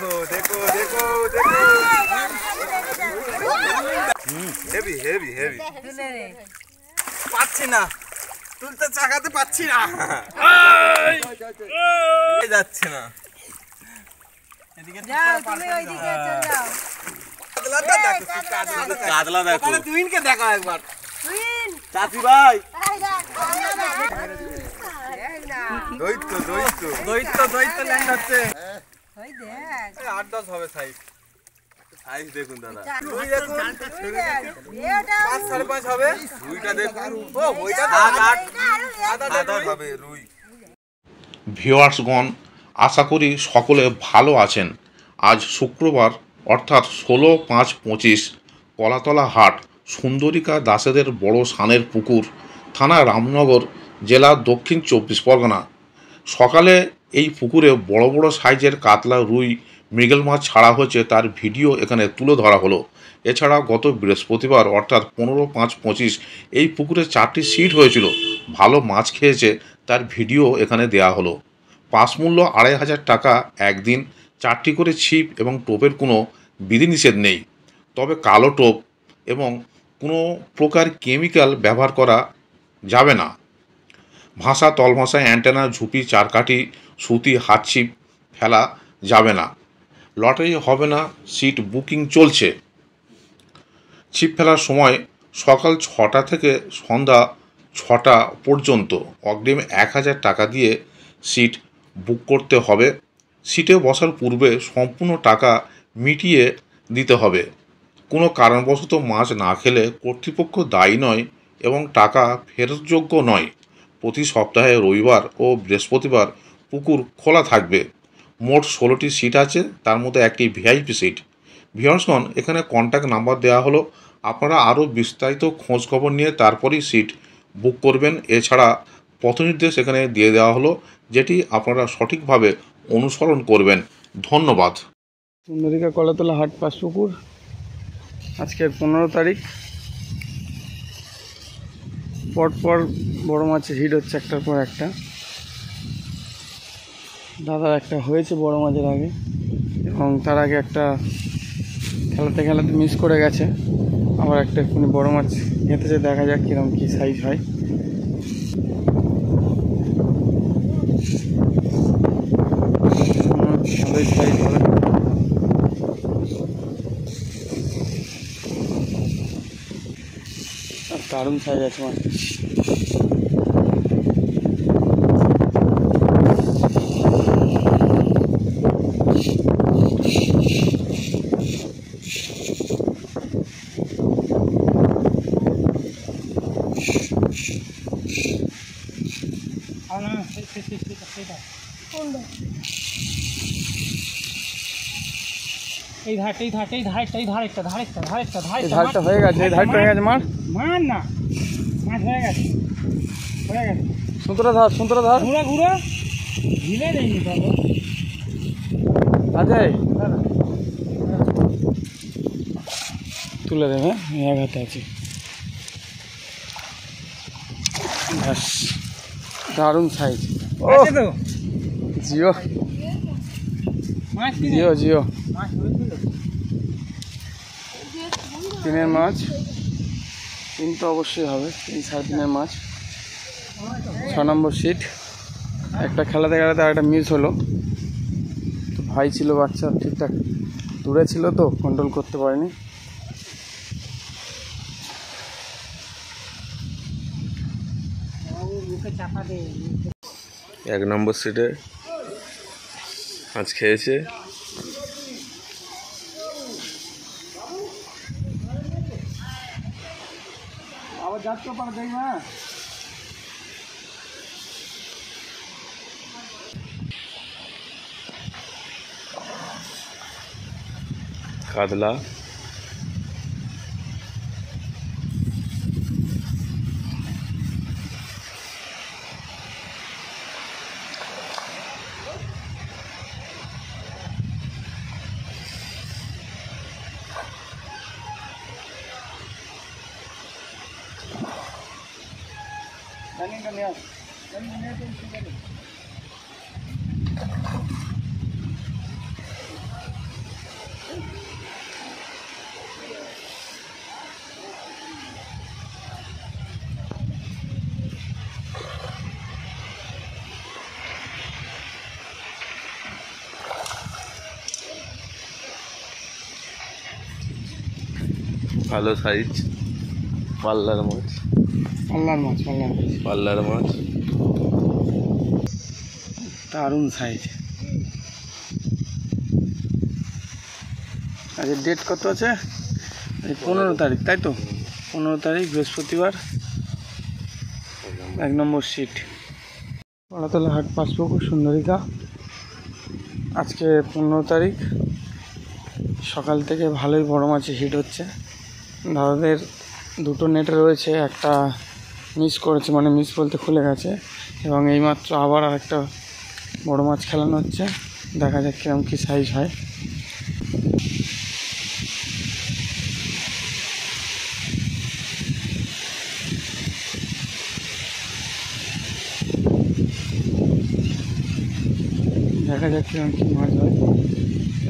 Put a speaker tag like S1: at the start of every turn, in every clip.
S1: देखो देखो देखो देखो হেভি হেভি হেভি পাচ্ছি না তুলতে চাকাতে পাচ্ছি না যাচ্ছে না এদিকে যাও তুমি ওইদিকে চলে যাও কাদলাটা দেখো কাদলা দেখো ওখানে টুইনকে দেখো একবার টুইন চাচি ভাই দৈত্য দৈত্য দৈত্য দৈত্য ল্যান্ড হচ্ছে ওই দেখ 8-10 হবে সাইজ সাইজ দেখুন দাদা রুই দেখুন এটা 5-5.5 হবে রুইটা দেখুন ও ওইটা 7-8 হবে রুই।
S2: ভিউয়ার্সগণ, আশা করি সকলে ভালো আছেন। আজ শুক্রবার অর্থাৎ 16/5/25 কলাতলা হাট সুন্দরিকা দাসেদের বড় সানের পুকুর, থানা রামনগর, জেলা দক্ষিণ 24 পরগনা। সকালে এই পুকুরে বড় বড় সাইজের কাতলা, রুই, মৃগেল মাছ ছাড়া হয়েছে, তার ভিডিও এখানে তুলে ধরা হলো। এছাড়া গত বৃহস্পতিবার অর্থাৎ 15/5/25 এই পুকুরে 4টি সিট হয়েছিল, ভালো মাছ খেয়েছে, তার ভিডিও এখানে দেয়া হলো। পাস মূল্য 2500 টাকা একদিন। 4টি করে ছিপ এবং টোপের কোনো বিধিনিষেধ নেই, তবে কালো টোপ এবং কোনো প্রকার কেমিক্যাল ব্যবহার করা যাবে না। ভাষা, তলভাষা, অ্যান্টেনা, ঝুপি, চারকাঠি, সুতি, হাতছিপ ফেলা যাবে না। লটারি হবে না, সিট বুকিং চলছে। ছিপ ফেলার সময় সকাল 6টা থেকে সন্ধ্যা 6টা পর্যন্ত। অগ্রিম 1000 টাকা দিয়ে সিট বুক করতে হবে। সিটে বসার পূর্বে সম্পূর্ণ টাকা মিটিয়ে দিতে হবে। কোনো কারণবশত মাছ না খেলে কর্তৃপক্ষ দায়ী নয় এবং টাকা ফেরতযোগ্য নয়। প্রতি সপ্তাহে রবিবার ও বৃহস্পতিবার পুকুর খোলা থাকবে। মোট 16টি সিট আছে, তার মধ্যে একটি ভিআইপি সিট। ভিউয়ার্সগণ, এখানে কন্ট্যাক্ট নাম্বার দেওয়া হলো, আপনারা আরও বিস্তারিত খোঁজ খবর নিয়ে তারপরেই সিট বুক করবেন। এছাড়া পথনির্দেশ এখানে দিয়ে দেওয়া হলো, যেটি আপনারা সঠিকভাবে অনুসরণ করবেন। ধন্যবাদ।
S3: সুন্দরিকা কলাতলা হাট পাঁচপুকুর, আজকে 15 তারিখ। পরপর বড় মাছের হিট হচ্ছে একটার পর একটা। দাদা একটা হয়েছে বড় মাছের আগে, এবং তার আগে একটা খেলাতে খেলাতে মিস করে গেছে। আবার একটা এক্ষুনি বড় মাছ গেঁথেছে, দেখা যাক কিরকম কী সাইজ হয়। ভালোই সাইজ হবে। দারুণ সাইজ আছে মাছ।
S4: এই ধারটা হয়ে
S3: গেছে, এই ধারটা হয়ে গেছে। মার
S4: না, মাছ হয়ে গেছে।
S3: সুতরা ধার
S4: ঘুরো ঢিলে নেই
S3: আছে, তুলে দেবে। এক হাতে আছে। ব্যাস, দারুণ সাইজ। ও জিও জিও জিও তিনের মাছ। 3 তো অবশ্যই হবে, 3-3.5 মাছ। 6 নম্বর সিট। একটা খেলাতে খেলাতে আর একটা মিস হলো। তো ভাই ছিল, বাচ্চা ঠিকঠাক দূরে ছিল তো কন্ট্রোল করতে পারেনি।
S1: এক নম্বর সিটে মাছ খেয়েছে।
S3: আবার যাচ্ছে পারে, দেখ না।
S1: কাতলা, ভালো সাইজ পাল্লার মাছ, পাল্লার মাছ
S3: দারুণ সাইজ। আজকে ডেট কত আছে? 15 তারিখ, তাই তো? 15 তারিখ বৃহস্পতিবার, 1 নম্বর সিট, কলাতলা হাট, পাঁচপুকুর, সুন্দরিকা। আজকে 15 তারিখ, সকাল থেকে ভালোই বড় মাছের হিট হচ্ছে। দাদাদের দুটো নেট রয়েছে, একটা মিস করেছে, মানে মিস বলতে খুলে গেছে, এবং এইমাত্র আবার আরেকটা বড় মাছ খেলানো হচ্ছে। দেখা যাক কিরকম কী সাইজ হয়। দেখা যাক কিরকম কী মাছ হয়।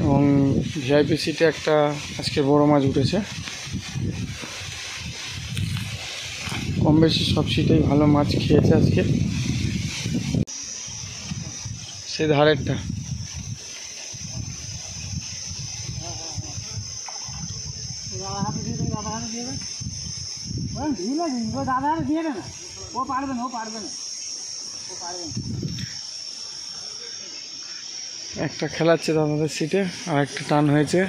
S3: এবং ভিআইপি সিটে একটা আজকে বড় মাছ উঠেছে। কম বেশি সব সিটেই ভালো মাছ খেয়েছে আজকে। সে ধারেরটা একটা খেলাচ্ছে দাদাদের সিটে, আর একটা টান হয়েছে।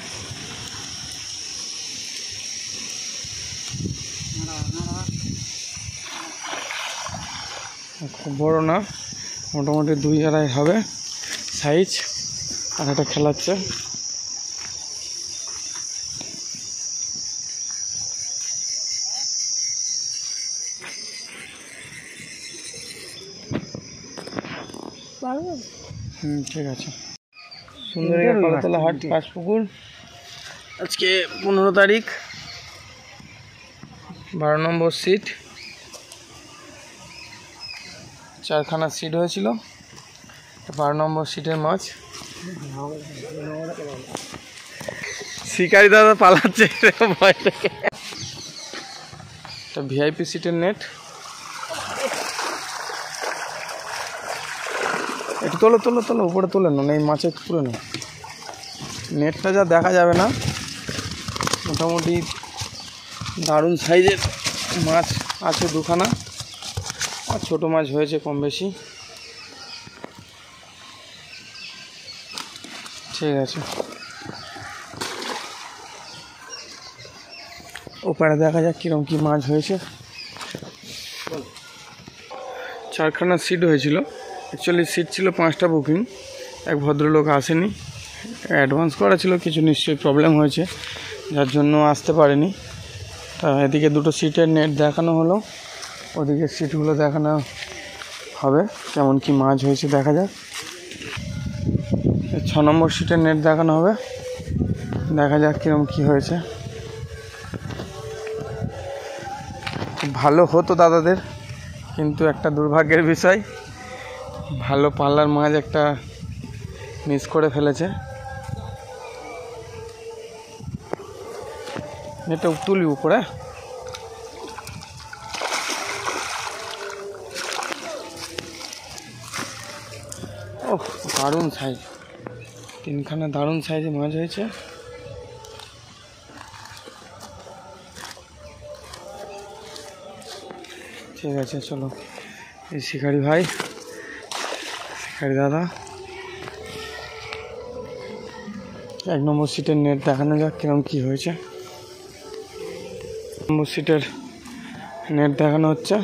S3: খুব বড় না, মোটামুটি 2-2.5 হবে সাইজ, আর একটা খেলাচ্ছে। ঠিক আছে। সুন্দরিকা কলাতলা হাট, পাঁচপুকুর। আজকে 15 তারিখ, 12 নম্বর সিট। 4খানা সিট হয়েছিল, 12 নম্বর সিটের মাছ। শিকারি দাদা পালাচ্ছে ভয় থেকে। এটা ভিআইপি সিটের নেট। একটু তোলো তোলো তোলো, উপরে তোলে না, এই মাছের তুলে না। নেটটা যা দেখা যাবে না, মোটামুটি দারুণ সাইজের মাছ আছে 2খানা, আর ছোটো মাছ হয়েছে কম বেশি। ঠিক আছে, ওপারে দেখা যাক কীরকম কী মাছ হয়েছে। 4খানা সিট হয়েছিল। অ্যাকচুয়ালি সিট ছিল 5টা বুকিং, এক ভদ্রলোক আসেনি, অ্যাডভান্স করা ছিল, কিছু নিশ্চয়ই প্রবলেম হয়েছে যার জন্য আসতে পারেনি। তা এদিকে দুটো সিটের নেট দেখানো হলো, ওদিকে সিটগুলো দেখানো হবে, কেমন কি মাছ হয়েছে দেখা যাক। 6 নম্বর সিটের নেট দেখানো হবে, দেখা যাক কীরকম কী হয়েছে। ভালো হতো দাদাদের, কিন্তু একটা দুর্ভাগ্যের বিষয়, ভালো পাল্লার মাছ একটা মিস করে ফেলেছে। এটা তুলি উপরে, ওহ দারুণ সাইজ, 3খানা দারুণ সাইজে মাছ হয়েছে। ঠিক আছে, চলো। এই শিকারি ভাই, শিকারি দাদা, 1 নম্বর সিটের নেট দেখানো যাক কিরকম কি হয়েছে। 1 নম্বর সিটের নেট দেখানো হচ্ছে।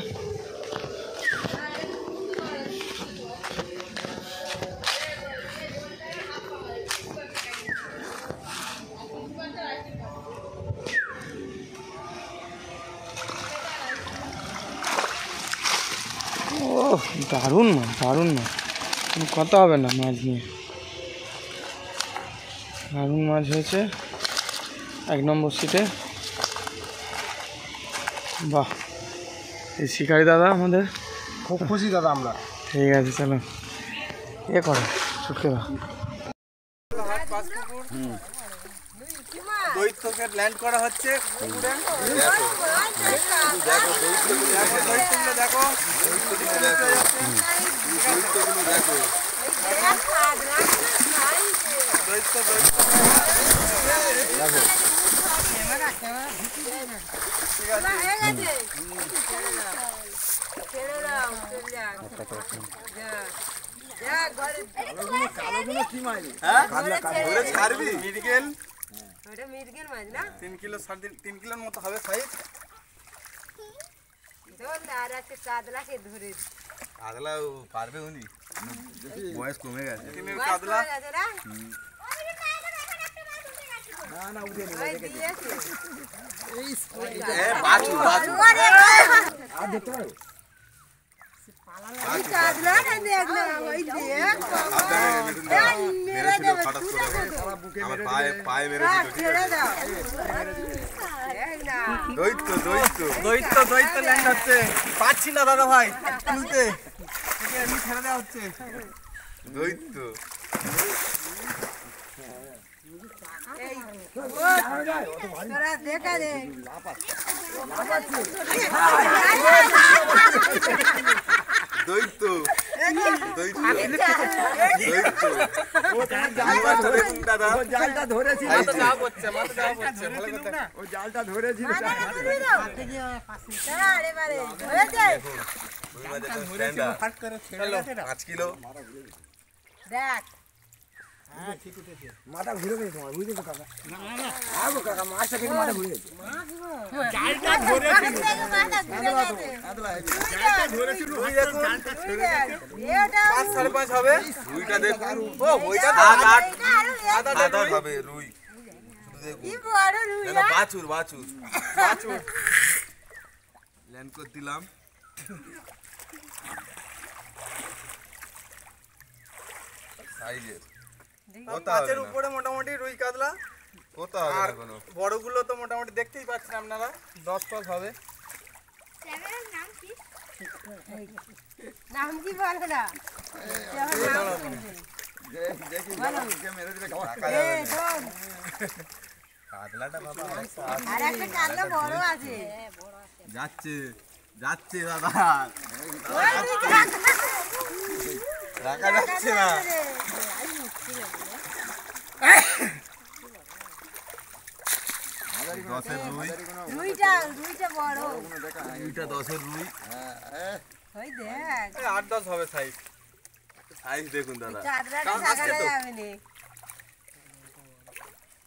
S3: ও দারুণ মাছ, দারুণ মাছ, কথা হবে না মাছ নিয়ে। দারুণ মাছ হয়েছে 1 নম্বর সিটে। বাহ, এই শিকারি দাদা আমাদের
S1: খুব খুশি দাদা আমরা।
S3: ঠিক আছে, চলো করে ছুটকে দাও।
S1: দৈত্যকে ল্যান্ড করা হচ্ছে। ছাড়বি মিরগেল 3 কিলো 3 কিলোর মতো হবে সাইজ। কাতলা পারবে উনি, বয়স কমে গেছে। কাতলা পায়ে মেরেছিল। দৈত্য ল্যান্ড হচ্ছে, পাচ্ছি না দাদা ভাই তুলতে, এমনি ছেড়ে দেওয়া হচ্ছে। দৈত্য দৈত্য জালটা ধরেছিল, জালটা ধরেছিল 5 কিলো। দেখ মাথা ঘুরে গেছে তোমার, বুঝলি তো কাকা? আগো কাকা মাছটা কিন্তু মাথা ঘুরে গেছে। জালটা ধরেছিল, জালটা ধরেছিল, রুই দেখুন 5 5.5 হবে। রুইটা দেখুন, ও ওইটা 8 হবে রুই। কি বড় রুই, না বাছুর বাছুর বাছুর ল্যান্ড করে দিলাম। সাইজের কাছের উপরে মোটামুটি রুই কাতলা কত হবে না কোনো, বড়গুলো তো মোটামুটি দেখতেই পাচ্ছেন আপনারা 10 টস হবে।
S5: নাম কি বলে না,
S1: কাতলাটা বাবা
S5: আর একটা কাতলা বড় আছে,
S1: যাচ্ছে যাচ্ছে দাদা, রাখা যাচ্ছে না।
S5: রুইটা বড়,
S1: রুইটা 10-এর রুই।
S5: ওই দেখ
S1: 8-10 হবে সাইজ। সাইজ দেখুন দাদা,
S5: চাদরাটা সাকালে যাবে না,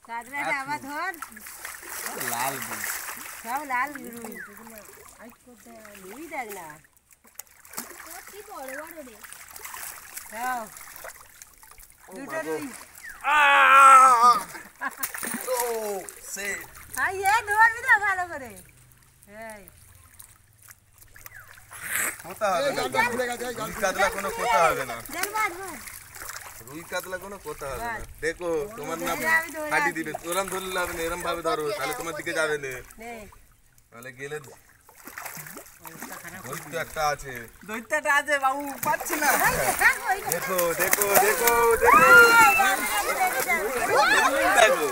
S5: চাদরাটা আবার ধর,
S1: লাল রুই,
S5: সব লাল রুই। রুই দেখ না কি বড় বড় রে, দুটো রুই।
S1: ও সে
S5: হাই এ ধরবি না ভালো করে, এই
S1: কোথা হবে না, রুই কাতলা কোনো কোথা হবে না,
S5: দেখ মার মার,
S1: রুই কাতলা কোনো কোথা হবে না। দেখো তোমার নাম ফাটি দিবে, ওরম ধরলে হবে না, এরম ভাবে ধরো তাহলে তোমার দিকে যাবে না, তাহলে গেলে দৈত্য একটা আছে, দৈত্যটা আছে বাবু, পাচ্ছি না। দেখো দেখো দেখো দেখো দেখো,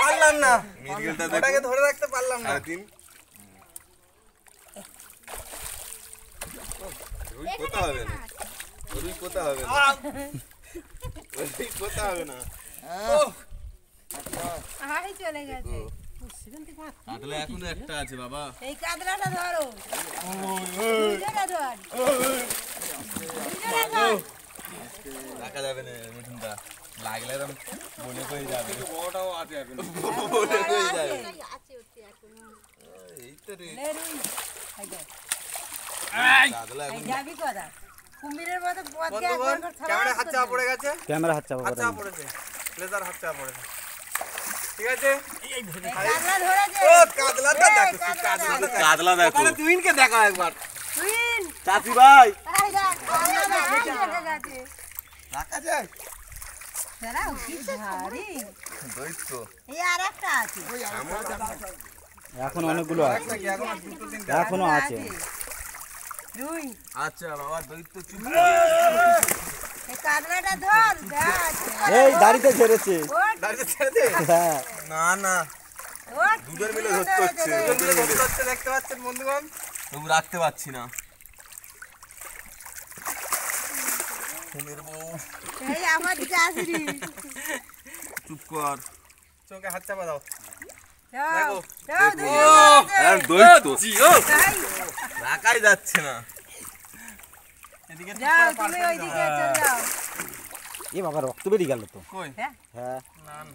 S1: পারলাম না, মিরগেলটা ওটাকে ধরে রাখতে পারলাম না। রুই কোথা হবে না, রুই কোথা হবে না, রুই কোথা হবে না।
S5: হাই চলে গেছে,
S1: কাতলা এখনো একটা আছে বাবা,
S5: এই কাতলাটা ধরো, দুইটা ধর,
S1: রাখা যাবে না মিঠুনটা, লাগলে এরকম বলে কই যাবে, বড়টাও আছে এখন বলে কই যাবে, এই তো রে
S5: লে রুই, হাই দেখ
S1: কাতলা
S5: এই
S1: এখন।
S5: যাবি কোথা, কুমিরের মতো পথ কে
S1: বন্ধুগণ, ক্যামেরা হাত চাপা পড়ে গেছে,
S3: ক্যামেরা হাত
S1: হাত চাপা পড়েছে, লেজার হাত চাপা পড়েছে, ঠিক আছে।
S5: কাতলা ধরেছে,
S1: ও কাতলাটা দেখো, কাতলা দেখো, ওখানে তুইনকে দেখা একবার,
S5: তুইন
S1: চাচি ভাই
S5: হাই দেখ কাতলা চলে গেছে,
S1: রাখা যায়
S5: দাঁড়াও কি ভারী,
S1: দৈত্য
S5: এই আর একটা আছে,
S3: এখন অনেকগুলো আছে,
S1: এখন দুটো তিনটে
S3: এখনো আছে।
S5: রুই
S1: আচ্ছা বাবা, দৈত্য চুপ
S5: এই কাতলাটা ধর, দেখ
S3: এই দাড়িতে ছেড়েছে,
S1: দাঁড়িয়ে ছেড়ে দে।
S3: হ্যাঁ
S1: না না,
S5: ওর
S1: দুজন মিলে ধরতে হচ্ছে, দুজন মিলে ধরতে হচ্ছে, দেখতে পাচ্ছেন বন্ধুগণ, তবু রাখতে পারছি না। ঘুমের বউ
S5: এই আমার দিকে আসবি,
S1: চুপ কর, চোখে হাত চাপা দাও,
S5: যাও
S1: দৈত্য রাখাই যাচ্ছে না। এদিকে
S5: যাও তুমি ওইদিকে চলে যাও।
S6: এ বাবা রক্ত বেরিয়ে গেল তো।
S1: কই?
S6: হ্যাঁ
S1: না না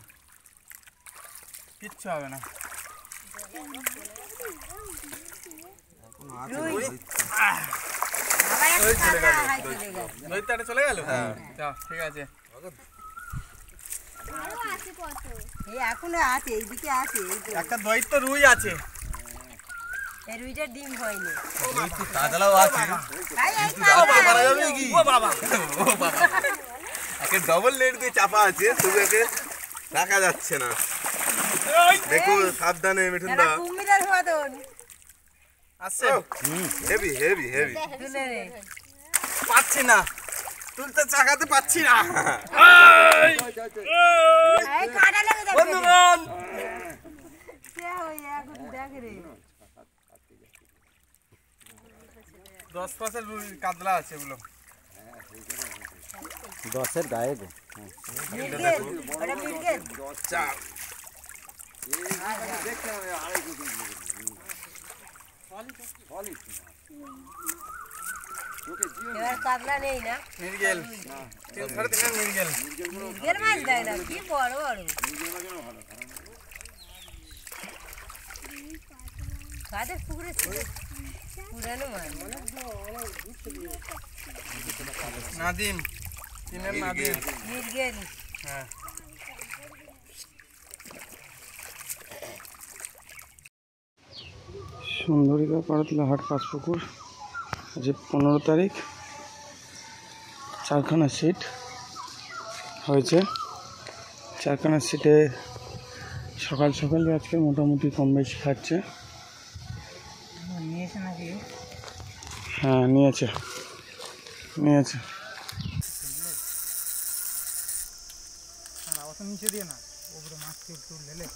S1: কিচ্ছু হবে না।
S5: রুই
S1: ওই চলে গেল।
S5: হাই চলে গেল।
S1: দৈত্যটা চলে গেল। যাও ঠিক আছে।
S5: এই এখনো আছে, এইদিকে আছে, এই তো।
S1: একটা দৈত্য রুই আছে।
S5: এই রুইটার ডিম হয়নি।
S1: কাতলাও আছে।
S5: তাই এই
S1: মারা যাবে কি? ও বাবা একে ডবল নেট দিয়ে চাপা আছে, তবু একে রাখা যাচ্ছে না। দেখো সাবধানে মিঠুন দা।
S5: কুমিরের মতন
S1: আসছে। Heavy heavy heavy.
S5: তুলে রে।
S1: পাচ্ছি না, তুলতে চাকাতে পাচ্ছি না।
S5: এই কাটা লেগে যাবে।
S1: বন্ধুগণ
S5: কে ওই এখন দেখ রে।
S1: 10% রুই কাতলা আছে এগুলো।
S6: 10-এর গায়ে গো।
S5: মির্গেল, ওটা মির্গেল।
S1: চার
S5: এবার কাতলা নেই না?
S1: মির্গেল 3-3.5 মির্গেল।
S5: মির্গেল মাছ দেয় না, কি বড় বড়। কাদের পুকুরে ছিল? পুরানো মাছ।
S1: নাদিম 3-এর নাদিম।
S5: মির্গেল।
S1: হ্যাঁ
S3: সুন্দরিকা পাড়াতলা হাট পাঁচপুকুর, আজ 15 তারিখ। 4খানা সিট হয়েছে। 4খানা সিটে সকাল সকালে আজকে মোটামুটি কম বেশি খাচ্ছে।
S4: নিয়েছে নাকি?
S3: হ্যাঁ নিয়েছে নিয়েছে।
S4: আর অত নিচে দিয়ে না, ওপরে মাছ তুললে